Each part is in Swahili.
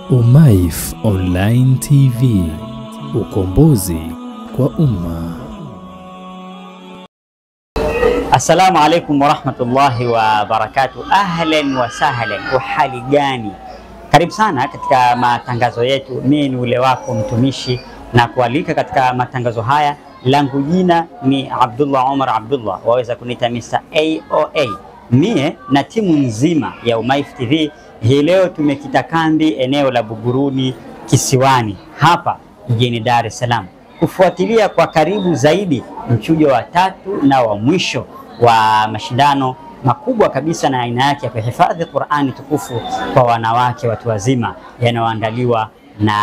Umaif Online TV, ukombozi kwa umma. Assalamu alaikum warahmatullahi wabarakatuh. Ahlan wa sahlan, uhali gani? Karibu sana katika matangazo yetu. Mimi ni ule wako mtumishi na kualika katika matangazo haya. Langu jina ni Abdullah Omar Abdullah, waweza kunita Mr. AOA. Mie na timu nzima ya Umaif TV hii leo tumekita kambi eneo la Buguruni Kisiwani hapa jijini Dar es Salaam kufuatilia kwa karibu zaidi mchujo wa tatu na wa mwisho wa mashindano makubwa kabisa na aina yake ya kuhifadhi Qur'ani tukufu kwa wanawake watu wazima yanayoandaliwa na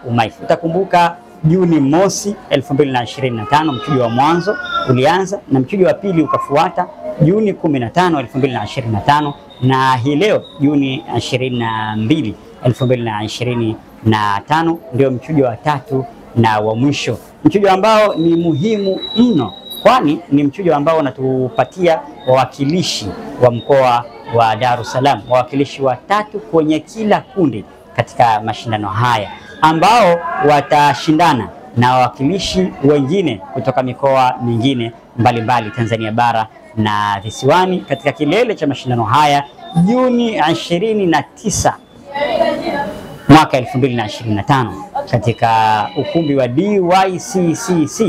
Umaif. Utakumbuka Juni mosi 2025 mchujo wa mwanzo ulianza na mchujo wa pili ukafuata Juni 15, 2025 na hii leo Juni 22, 2025 ndio mchujo wa tatu na wa mwisho. Mchujo ambao ni muhimu mno, kwani ni mchujo ambao unatupatia wawakilishi wa mkoa wa Dar es Salaam, wawakilishi watatu kwenye kila kundi katika mashindano haya, ambao watashindana na wawakilishi wengine kutoka mikoa mingine mbalimbali Tanzania bara na visiwani katika kilele cha mashindano haya Juni 29 mwaka 2025 katika ukumbi wa DYCCC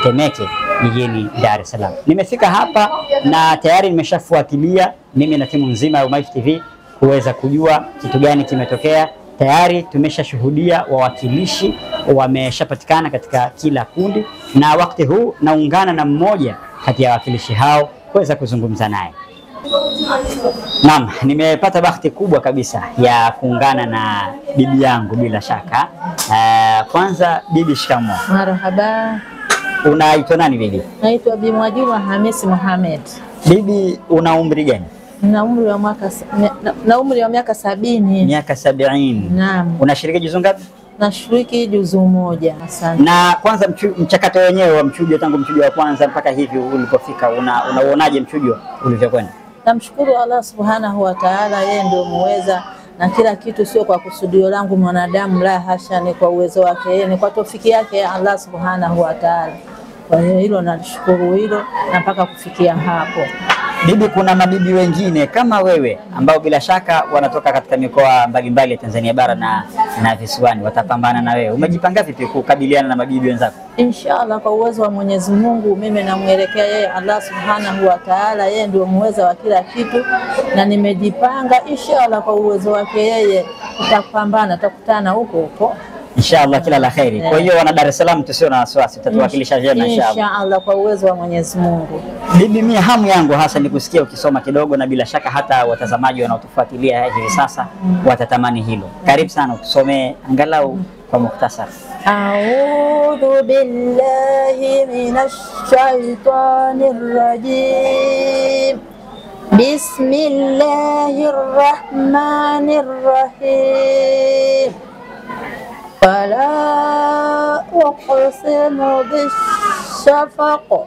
Temeke jijini Dar es Salaam. Nimefika hapa na tayari nimeshafuatilia mimi na timu nzima ya Umaif TV kuweza kujua kitu gani kimetokea. Tayari tumeshashuhudia wawakilishi wameshapatikana katika kila kundi, na wakati huu naungana na mmoja kati ya wawakilishi hao kuweza kuzungumza naye. Naam, nimepata bahati kubwa kabisa ya kuungana na bibi yangu bila shaka. Kwanza bibi, shikamoo. Marhaba. Unaitwa nani bibi? Naitwa Bi Mwajuma Hamisi Mohamed. Bibi, una umri gani? Na umri wa miaka 70. Miaka 70. Naam. Unashiriki juzu ngapi? Nashiriki juzu moja. Asante. Na kwanza mchakato wenyewe wa mchujo tangu mchujo wa kwanza mpaka hivi ulipofika, unauonaje mchujo ulivyokwenda? Namshukuru Allah Subhanahu wa Ta'ala, yeye ndio muweza na kila kitu, sio kwa kusudio langu mwanadamu, la hasha, ni kwa uwezo wake yeye, ni kwa tofiki yake ya Allah Subhanahu wa Ta'ala. Kwa hiyo hilo nalishukuru hilo na mpaka kufikia hapo. Bibi, kuna mabibi wengine kama wewe ambao bila shaka wanatoka katika mikoa mbalimbali ya Tanzania bara na visiwani, watapambana na wewe. Umejipanga vipi kukabiliana na mabibi wenzako? Inshallah, kwa uwezo wa Mwenyezi Mungu, mimi namuelekea yeye Allah Subhanahu wa Ta'ala, yeye ndio muweza wa kila kitu, na nimejipanga inshallah kwa uwezo wake yeye, tutapambana, tutakutana huko huko inshallah, kila la kheri. Kwa hiyo wana Dar es Salaam tusio na wasiwasi, tutatuwakilisha vyema inshallah kwa uwezo wa Mwenyezi Mungu. Bibi, mimi hamu yangu hasa ni kusikia ukisoma kidogo, na bila shaka hata watazamaji wanaotufuatilia hivi sasa watatamani hilo. Karibu sana, utusomee angalau kwa mukhtasar. A'udhu billahi minash shaitanir rajim. Bismillahir rahmanir rahim. فلا أقسم بالشفق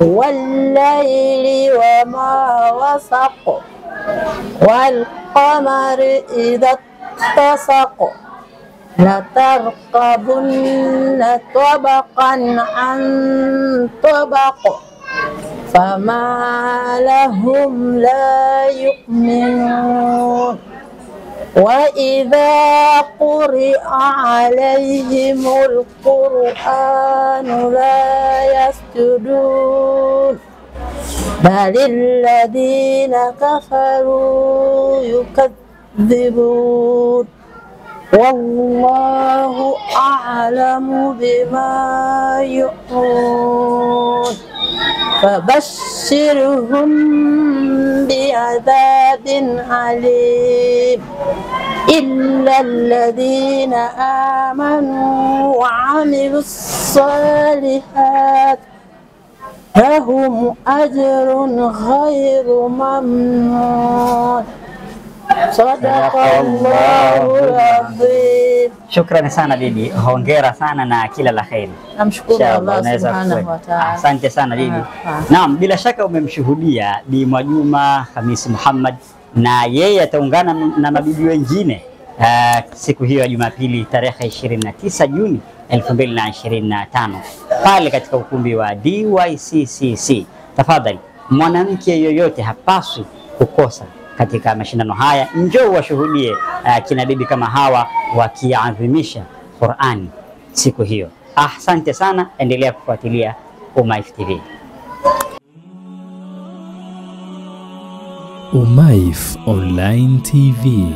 والليل وما وسق والقمر إذا اتسق لتركبن طبقا عن طبق فما لهم لا يؤمنون وَإِذَا قُرِئَ عَلَيْهِمُ الْقُرْآنُ لَا يَسْجُدُونَ بَلِ الَّذِينَ كَفَرُوا يُكَذِّبُونَ وَاللَّهُ أَعْلَمُ بِمَا يُوعُونَ فبشرهم بعذاب أليم إلا الذين آمنوا وعملوا الصالحات لهم أجر غير ممنون. Sadaqallahul azim. Shukrani sana bibi, hongera sana na kila la kheri. Namshukuru Allah Subhanahu wa Ta'ala. Asante sana bibi. Naam, bila shaka umemshuhudia Bi Mwajuma Hamisi Muhammad, na yeye ataungana na mabibi wengine siku hiyo ya Jumapili tarehe 29 Juni 2025 pale katika ukumbi wa DYCCC. Tafadhali, mwanamke yoyote hapaswi kukosa katika mashindano haya. Njoo washuhudie kina bibi kama hawa wakiadhimisha Qur'ani siku hiyo. Asante sana, endelea kufuatilia Umaif TV. Umaif Online TV,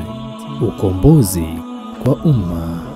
ukombozi kwa umma.